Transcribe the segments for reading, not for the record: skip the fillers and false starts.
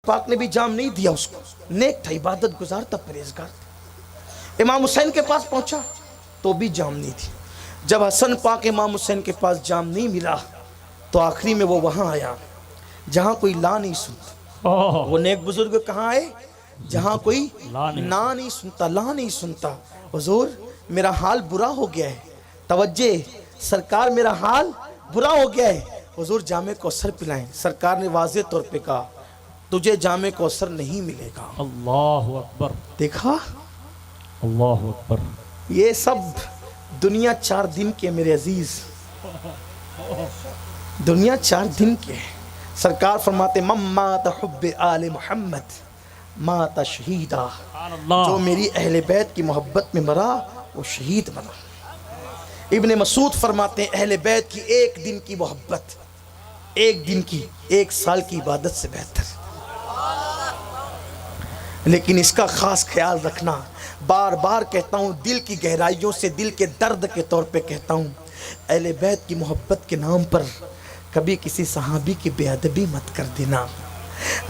पाक ने भी जाम नहीं दिया उसको, नेक था, इबादत गुजार था, परहेजगार था। इमाम हुसैन के पास पहुंचा तो भी जाम नहीं थी। जब हसन पाक इमाम हुसैन के पास जाम नहीं मिला तो आखिरी में वो वहां आया जहां कोई ला नहीं सुनता। वो नेक बुजुर्ग कहाँ आए? जहां कोई ना नहीं सुनता, ला नहीं सुनता। हुजूर मेरा हाल बुरा हो गया है, तवज्जे सरकार, मेरा हाल बुरा हो गया है, हुजूर जामे कौसर पिलाएं। सरकार ने वाज़ेह तौर पे कहा तुझे जामे कौसर नहीं मिलेगा। अल्लाहु अकबर। देखा, अल्लाहु अकबर। ये सब दुनिया 4 दिन के मेरे अजीज, दुनिया 4 दिन के। सरकार फरमाते मम्मात हुब्बे आले मोहम्मद माता शहीदा, जो मेरी अहले बैत की मोहब्बत में मरा वो शहीद बना। इब्ने मसूद फरमाते हैं अहले बैत की एक दिन की मोहब्बत, एक दिन की 1 साल की इबादत से बेहतर। लेकिन इसका खास ख्याल रखना, बार बार कहता हूँ, दिल की गहराइयों से, दिल के दर्द के तौर पे कहता हूँ, अहले बैत की मोहब्बत के नाम पर कभी किसी सहाबी की बेअदबी मत कर देना।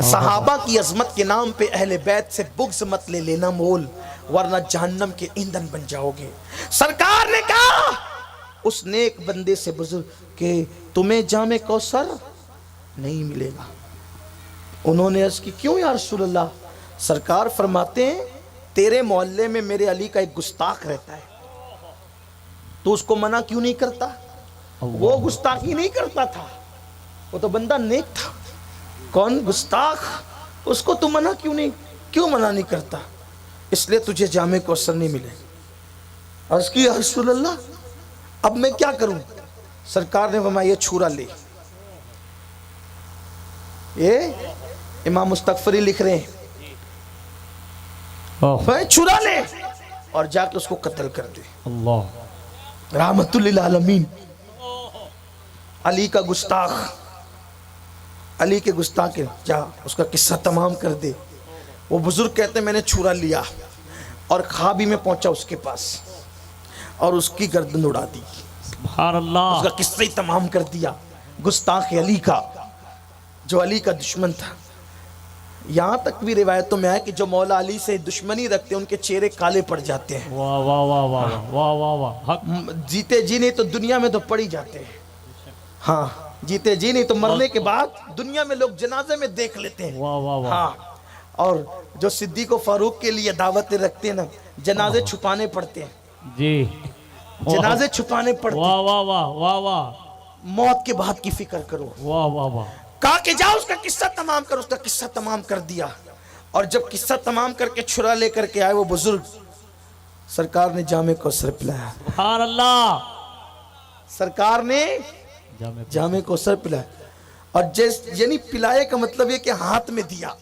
सहाबा की अजमत के नाम पे अहले बैत से बुग़्ज़ मत ले लेना मोल, वरना जहन्नम के ईंधन बन जाओगे। सरकार ने कहा उस नेक बंदे से बुजुर्ग के तुम्हें जामे कौसर नहीं मिलेगा। उन्होंने अर्ज़ की क्यों या रसूल अल्लाह? सरकार फरमाते हैं तेरे मोहल्ले में मेरे अली का एक गुस्ताख रहता है, तो उसको मना क्यों नहीं करता? वो गुस्ताखी नहीं करता था, वो तो बंदा नेक था। कौन? गुस्ताख, उसको तू मना क्यों मना नहीं करता? इसलिए तुझे जामे कौसर नहीं मिले। अर्ज़ की या रसूल अल्लाह अब मैं क्या करूं? सरकार ने फरमाया ये छुरा ले। ये इमाम मुस्तगफरी लिख रहे हैं, छुरा ले और जाके उसको कत्ल कर दे। अल्लाह रहमतुल लिल आलमीन। अली का गुस्ताख, अली के गुस्ताख जा उसका किस्सा तमाम कर दे। वो बुजुर्ग कहते मैंने छुरा लिया और ख्वाबी में पहुंचा उसके पास और उसकी गर्दन उड़ा दी। सुभान अल्लाह। उसका किस्सा ही तमाम कर दिया, गुस्ताख अली का, जो अली का दुश्मन था। यहाँ तक भी रिवायतों में है कि जो मौला अली से दुश्मनी रखते हैं उनके चेहरे काले पड़ जाते हैं। वाह वाह वाह वाह वाह वाह वाह। जीते जी नहीं तो दुनिया में तो पड़ ही जाते हैं। हाँ, जीते जी नहीं तो मरने के बाद दुनिया में लोग जनाजे में देख लेते हैं। वाह वाह वाह। हाँ, और जो सिद्दीक़ व फारूक के लिए दावतें रखते हैं ना, जनाजे छुपाने पड़ते हैं जी, जनाजे छुपाने पड़ते हैं। वाह वाह वाह वाह वाह। मौत के बाद की फिक्र करो। वाह वाह वाह। कहा कि जाओ उसका किस्सा तमाम कर। उसका किस्सा तमाम कर दिया और जब किस्सा तमाम करके छुरा लेकर के आए वो बुजुर्ग, सरकार ने जामे कौसर पिलाया। सुभान अल्लाह। सरकार ने जामे कौसर पिलाया और यानी पिलाए का मतलब ये कि हाथ में दिया।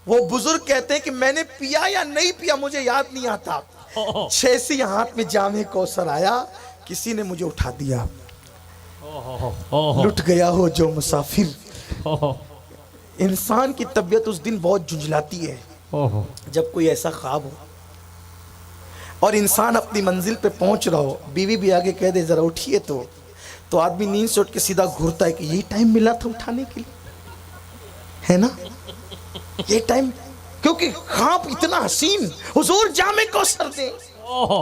वो बुजुर्ग कहते हैं कि मैंने पिया या नहीं पिया मुझे याद नहीं आता, जैसे ही हाथ में जामे कौसर आया किसी ने मुझे उठा दिया। लुट गया हो जो मुसाफिर। इंसान की तबीयत उस दिन बहुत झुंझलाती है जब कोई ऐसा ख्वाब हो और इंसान अपनी मंजिल पे पहुंच रहा हो, बीवी भी आगे कह दे जरा उठिए तो आदमी नींद से उठ के सीधा घूरता है कि यही टाइम मिला था उठाने के लिए, है ना? ये टाइम, क्योंकि ख्वाब इतना हसीन, हुजूर जामे कौसर दे,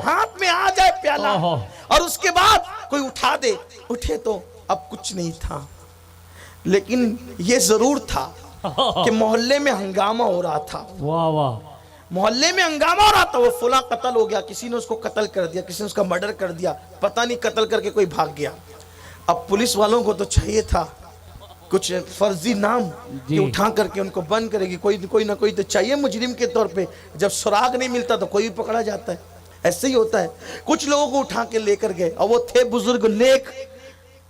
हाथ में आ जाए प्याला और उसके बाद कोई उठा दे। उठे तो अब कुछ नहीं था, लेकिन ये जरूर था कि मोहल्ले में हंगामा हो रहा था। वाह वाह। मोहल्ले में हंगामा हो रहा था, वो फुला कत्ल हो गया, किसी ने उसको कत्ल कर दिया, किसी ने उसका मर्डर कर दिया, पता नहीं कत्ल करके कोई भाग गया। अब पुलिस वालों को तो चाहिए था कुछ फर्जी नाम कि उठा करके उनको बंद करेगी, कोई ना कोई तो चाहिए मुजरिम के तौर पे। जब सुराग नहीं मिलता तो कोई भी पकड़ा जाता है, ऐसे ही होता है। कुछ लोगों को उठा के लेकर गए और वो थे बुजुर्ग नेक,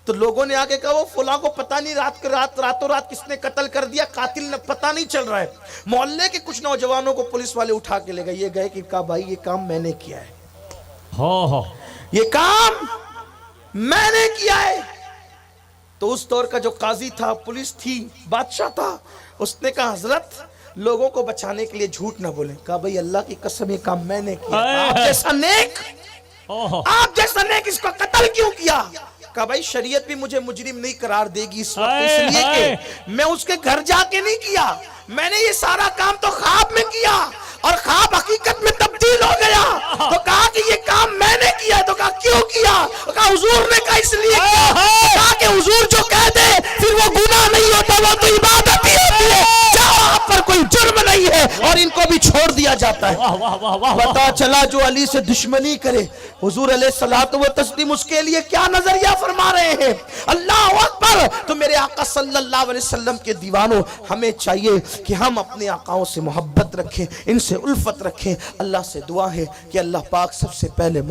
तो लोगों ने आके कहा वो फुला को पता नहीं रातों रात किसने कत्ल कर दिया, कातिल ने पता नहीं चल रहा है। मोहल्ले के कुछ नौजवानों को पुलिस वाले उठा के ले गए। ये गए कि कहा भाई ये काम मैंने किया है, ये काम मैंने किया है। तो उस दौर का जो काजी था, पुलिस थी, बादशाह था, उसने कहा हजरत लोगों को बचाने के लिए झूठ ना बोले। कहा भाई अल्लाह की कसम ये काम मैंने किया। आप जैसा नेक इसको कत्ल क्यों किया? कहा भाई शरीयत भी मुझे मुजरिम नहीं करार देगी इस वक्त, हाय, इसलिए हाय। कि मैं उसके घर जाके नहीं किया, मैंने ये सारा काम तो ख्वाब में किया और ख्वाब हकीकत में तब्दील हो गया। तो कहा कि ये काम मैंने किया। तो कहा क्यों किया? तो कहा हुजूर ने कहा इसलिए किया। तो कहा कि हुजूर जो कह दे फिर वो गुनाह नहीं होता, वो तो इबादत ही होती है, जहाँ पर कोई जुर्म नहीं है और इनको भी छोड़ दिया जाता है। वाह वाह वाह वाह पता चला जो अली से दुश्मनी करे, हुजूर अलैहिस्सलातु व तस्लीम उसके लिए क्या नजरिया फरमा रहे हैं। अल्लाह अकबर। तो मेरे आका सल्लल्लाहु अलैहि वसल्लम के दीवानों, हमें चाहिए कि हम अपने आकाओं से मोहब्बत रखें, इनसे उल्फत रखें। अल्लाह से दुआ है कि अल्लाह पाक सबसे पहले